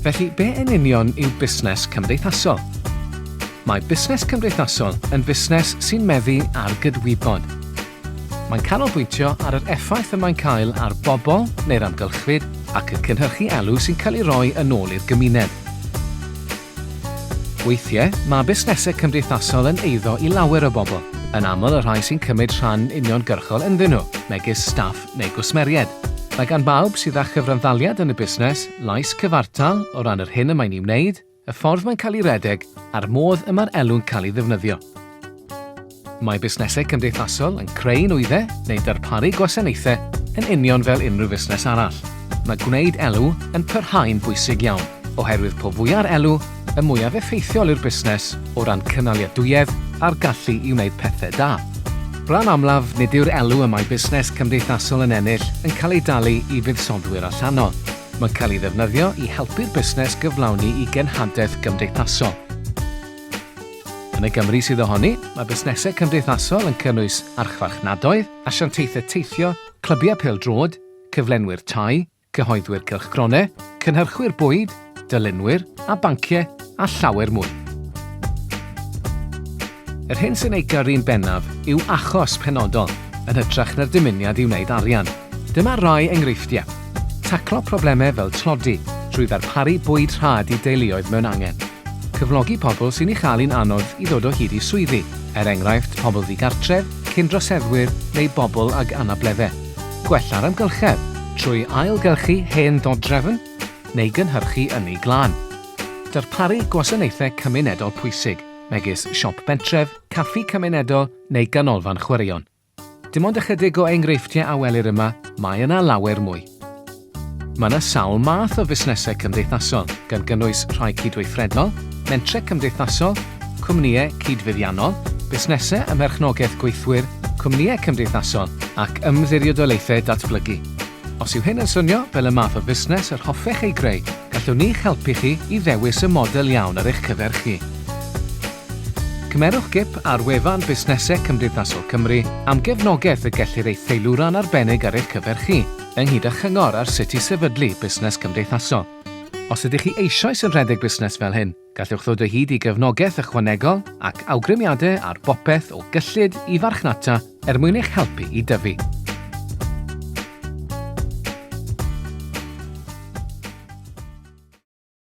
Felly, be yn union yw busnes cymdeithasol? Mae busnes cymdeithasol yn fusnes sy'n meddu ar gydwybod. Mae'n canolbwyntio ar yr effaith y mae'n cael ar bobl neu'r amgylchfyd ac yn cynhyrchu elw sy'n cael ei roi yn ôl i'r gymuned. Weithiau, mae busnesau cymdeithasol yn eiddo i lawer o bobl, yn aml y rhai sy'n cymryd rhan uniongyrchol ynddyn nhw, megis staff neu gwsmeried. Mae gan bawb sydd â chyfranddaliad yn y busnes lais cyfartal o ran yr hyn y mae'n ei wneud, y ffordd mae'n cael ei redeg, a'r modd y mae'r elw'n cael ei ddefnyddio. Mae busnesau cymdeithasol yn creu nwyddau neu darparu gwasanaethau yn union fel unrhyw busnes arall. Mae gwneud elw yn parhau'n bwysig iawn, oherwydd po fwyaf elw, y mwyaf effeithiol i'r busnes o ran cynaliadwyedd a'r gallu i wneud pethau da. Bran amlaf, nid yw'r elw y mae busnes cymdeithasol yn ennill yn cael ei dalu i fuddsodwyr allanol. Mae'n cael ei ddefnyddio i helpu'r busnes gyflawni i genhadaeth gymdeithasol. Yn y Gymru sydd ohoni, mae busnesau cymdeithasol yn cynnwys archfarchnadoedd, asiantaethau teithio, clybiau pêl-droed, cyflenwyr tai, cyhoeddwyr cylchgronau, cynhyrchwyr bwyd, dylunwyr a banciau a llawer mwy. Yr hyn sy'n ei gyrru'n bennaf yw achos penodol yn hytrach na'r dymuniad i wneud arian. Dyma rai enghreifftiau. Taclo problemau fel tlodi trwy ddarparu bwyd rhad i deuluoedd mewn angen. Cyflogi pobl sy'n ei chael i'n anodd i ddod o hyd i swyddi, enghraifft pobl ddigartref, cyndraseddwyr neu bobl ag anableddau. Gwella'r amgylchedd trwy ailgylchu hen ddodrefn neu gynhyrchu yn ei glân. Darparu gwasanaethau cymunedol pwysig, megis siop bentref, caffi cymunedol neu ganolfan chwaraeon. Dim ond ychydig o enghreifftiau awelir yma, mae yna lawer mwy. Mae yna sawl math o fusnesau cymdeithasol, gan gynnwys rhai cydweithredol, mentrau cymdeithasol, cwmnïau cydfuddiannol, busnesau ym merchnogaeth gweithwyr, cwmnïau cymdeithasol ac ymddiriedolaethau datblygu. Os yw hyn yn swnio fel y math o busnes yr hoffech ei greu, gallwn ni'ch helpu chi i ddewis y model iawn ar eich cyfer chi. Cymerwch gip ar wefan Busnesau Cymdeithasol Cymru am gefnogaeth y gellir ei theilwra'n arbennig ar eich cyfer chi, ynghyd â chyngor ar sut i sefydlu busnes cymdeithasol. Os ydych chi eisoes yn rhedeg busnes fel hyn, gallwch ddod o hyd i gefnogaeth ychwanegol ac awgrymiadau ar bopeth o gyllid i farchnata mwyn eich helpu i dyfu.